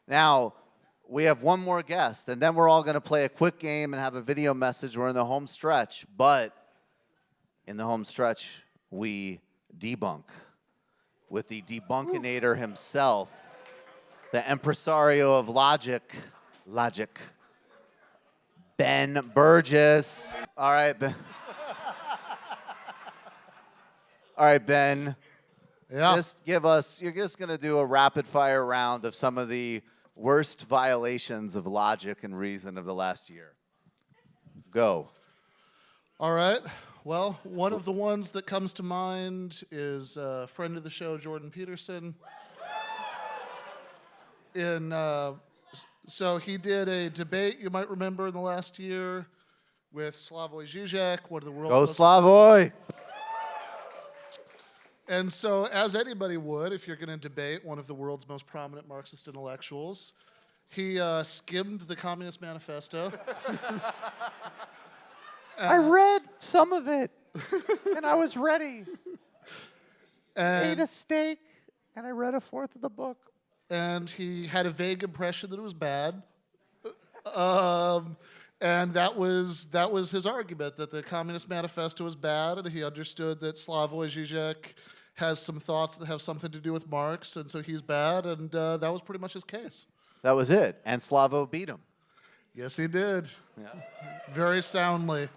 Now, we have one more guest, and then we're all going to play a quick game and have a video message. We're in the home stretch, but in the home stretch, we debunk with the debunkinator himself, the impresario of logic, Ben.Burgis. All right, Ben. All right, Ben. Yeah. Just give us, you're just going to do a rapid fire round of some of the worst violations of logic and reason of the last year. Go. All right. Well, one of the ones that comes to mind is a friend of the show, Jordan Peterson. So he did a debate, you might remember, in the last year with Slavoj Žižek, one of the world's Go most... Slavoj! And so, as anybody would, if you're going to debate one of the world's most prominent Marxist intellectuals, he skimmed the Communist Manifesto. I read some of it, and I was ready. Ate a steak, and I read a fourth of the book. And he had a vague impression that it was bad. And that was his argument, that the Communist Manifesto was bad, and he understood that Slavoj Žižek has some thoughts that have something to do with Marx, and so he's bad, and that was pretty much his case. That was it, and Slavo beat him. Yes, he did. Yeah. Very soundly.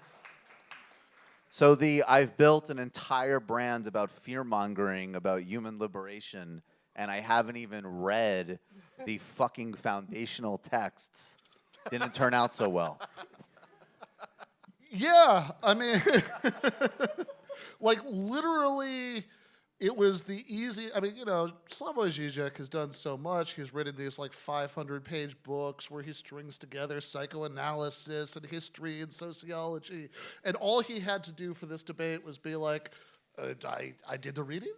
So I've built an entire brand about fear-mongering, about human liberation, and I haven't even read the fucking foundational texts. Didn't turn out so well. Yeah, I mean, like literally, it was the easy. I mean, Slavoj Žižek has done so much. He's written these like 500-page books where he strings together psychoanalysis and history and sociology, and all he had to do for this debate was be like, "I did the reading."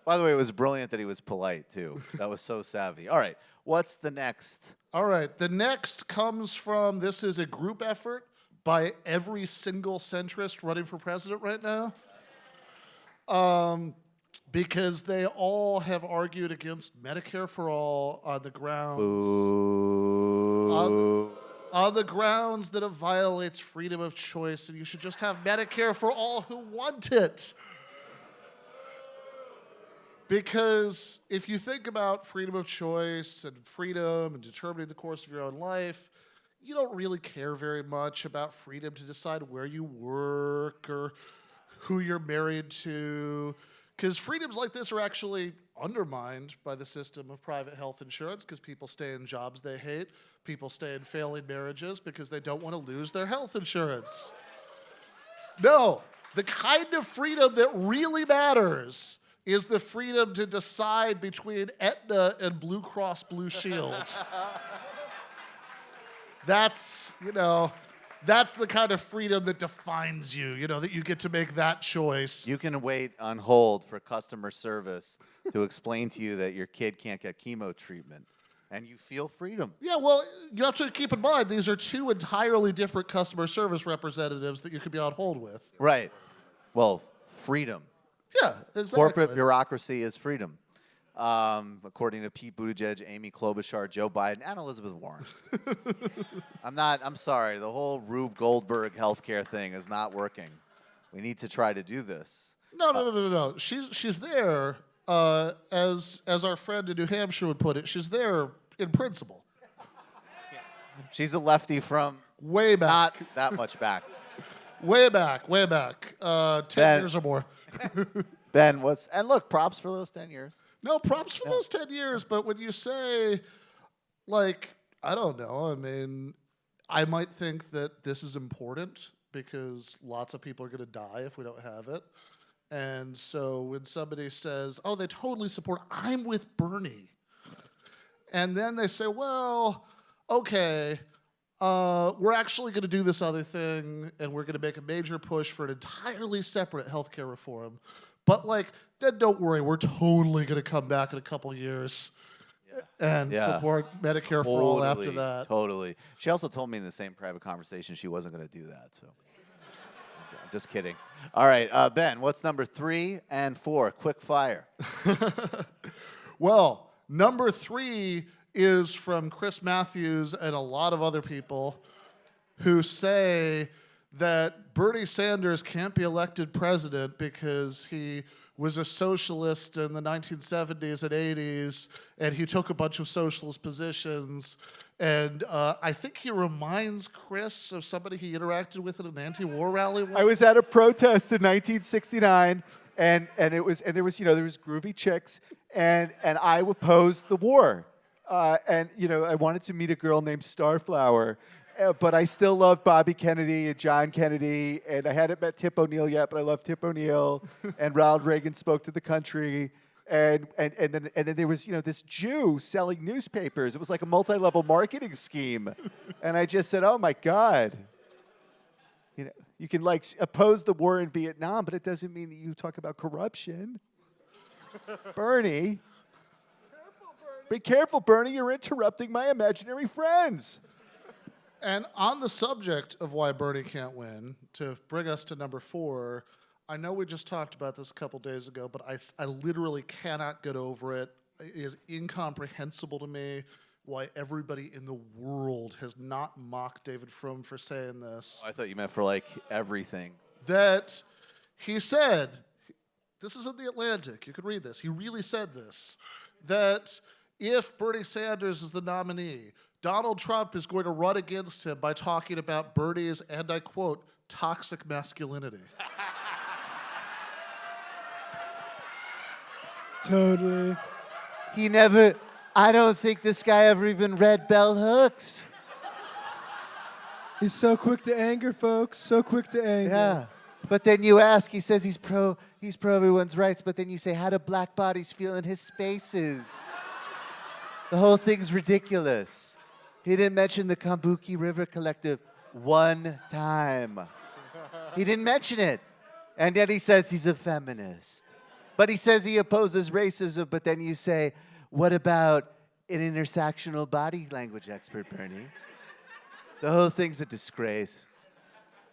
By the way, it was brilliant that he was polite, too. That was so savvy. All right, what's the next? All right, the next comes from, this is a group effort by every single centrist running for president right now. Because they all have argued against Medicare for all on the grounds... on the grounds that it violates freedom of choice, and you should just have Medicare for all who want it. Because if you think about freedom of choice and freedom and determining the course of your own life, you don't really care very much about freedom to decide where you work or who you're married to. Because freedoms like this are actually undermined by the system of private health insurance, because people stay in jobs they hate. People stay in failing marriages because they don't want to lose their health insurance. No, the kind of freedom that really matters is the freedom to decide between Aetna and Blue Cross Blue Shield. That's the kind of freedom that defines you, that you get to make that choice. You can wait on hold for customer service to explain to you that your kid can't get chemo treatment, and you feel freedom. Yeah, well, you have to keep in mind, these are two entirely different customer service representatives that you could be on hold with. Right. Well, freedom. Yeah, exactly. Corporate bureaucracy is freedom, according to Pete Buttigieg, Amy Klobuchar, Joe Biden, and Elizabeth Warren. I'm sorry. The whole Rube Goldberg healthcare thing is not working. We need to try to do this. No. She's there, as our friend in New Hampshire would put it, she's there in principle. She's a lefty from way back. Not that much back. Way back. 10 years or more. Ben, and look, props for those 10 years. No, props for those 10 years, but when you say, like, I don't know, I mean, I might think that this is important because lots of people are going to die if we don't have it. And so when somebody says, oh, they totally support, I'm with Bernie. And then they say, well, okay, we're actually going to do this other thing, and we're going to make a major push for an entirely separate healthcare reform. But, then don't worry, we're totally going to come back in a couple years and support Medicare for all after that. Totally. She also told me in the same private conversation she wasn't going to do that, so I'm just kidding. All right, Ben, what's number 3 and 4? Quick fire. Well, Number 3 is from Chris Matthews and a lot of other people who say that Bernie Sanders can't be elected president because he was a socialist in the 1970s and 80s, and he took a bunch of socialist positions. And I think he reminds Chris of somebody he interacted with at an anti-war rally once. I was at a protest in 1969, and there was groovy chicks, and I opposed the war, and I wanted to meet a girl named Starflower, but I still loved Bobby Kennedy and John Kennedy, and I hadn't met Tip O'Neill yet, but I loved Tip O'Neill, and Ronald Reagan spoke to the country. And then there was this Jew selling newspapers. It was like a multi-level marketing scheme, and I just said, "Oh my God, you can oppose the war in Vietnam, but it doesn't mean that you talk about corruption." Bernie, be careful, Bernie. You're interrupting my imaginary friends. And on the subject of why Bernie can't win, to bring us to number 4. I know we just talked about this a couple days ago, but I literally cannot get over it. It is incomprehensible to me why everybody in the world has not mocked David Frum for saying this. I thought you meant for everything. That he said, this is in The Atlantic, you could read this, he really said this, that if Bernie Sanders is the nominee, Donald Trump is going to run against him by talking about Bernie's, and I quote, toxic masculinity. Totally. I don't think this guy ever even read Bell Hooks. He's so quick to anger, folks. So quick to anger. Yeah. But then you ask, he says he's pro everyone's rights, but then you say, how do black bodies feel in his spaces? The whole thing's ridiculous. He didn't mention the Kambuki River Collective one time. He didn't mention it. And yet he says he's a feminist. But he says he opposes racism, but then you say, what about an intersectional body language expert, Bernie? The whole thing's a disgrace.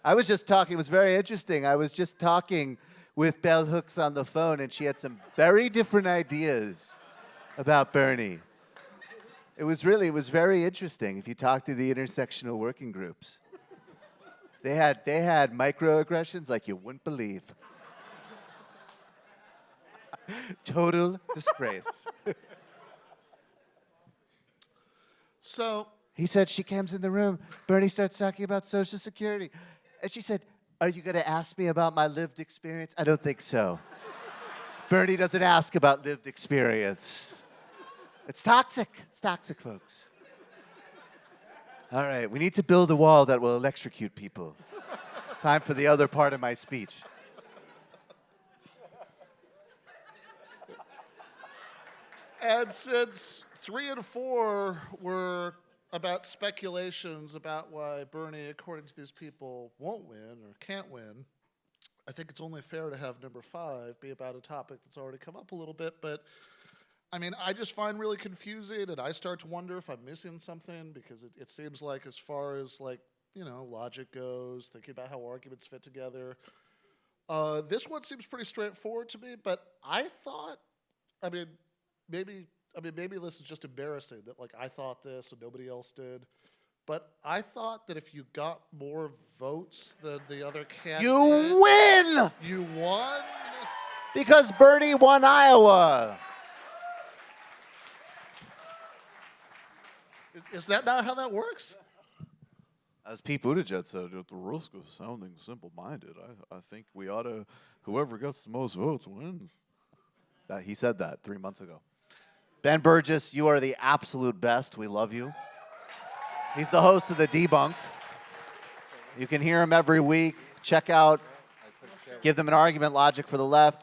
I was just talking, it was very interesting. I was just talking with Bell Hooks on the phone, and she had some very different ideas about Bernie. It was very interesting if you talk to the intersectional working groups. They had microaggressions like you wouldn't believe. Total disgrace. So he said she comes in the room. Bernie starts talking about Social Security. And she said, are you going to ask me about my lived experience? I don't think so. Bernie doesn't ask about lived experience. It's toxic. It's toxic, folks. All right, we need to build a wall that will electrocute people. Time for the other part of my speech. And since 3 and 4 were about speculations about why Bernie, according to these people, won't win or can't win, I think it's only fair to have number 5 be about a topic that's already come up a little bit. But, I mean, I just find really confusing, and I start to wonder if I'm missing something, because it seems like as far as, logic goes, thinking about how arguments fit together, this one seems pretty straightforward to me, but I thought, maybe this is just embarrassing that I thought this and nobody else did, but I thought that if you got more votes than the other candidate, You win! You won? Because Bernie won Iowa. Is that not how that works? As Pete Buttigieg said, at the risk of sounding simple-minded, I think we ought to, whoever gets the most votes wins. He said that 3 months ago. Ben.Burgis, you are the absolute best. We love you. He's the host of The Debunk. You can hear him every week. Check out Give Them an Argument, Logic for the Left.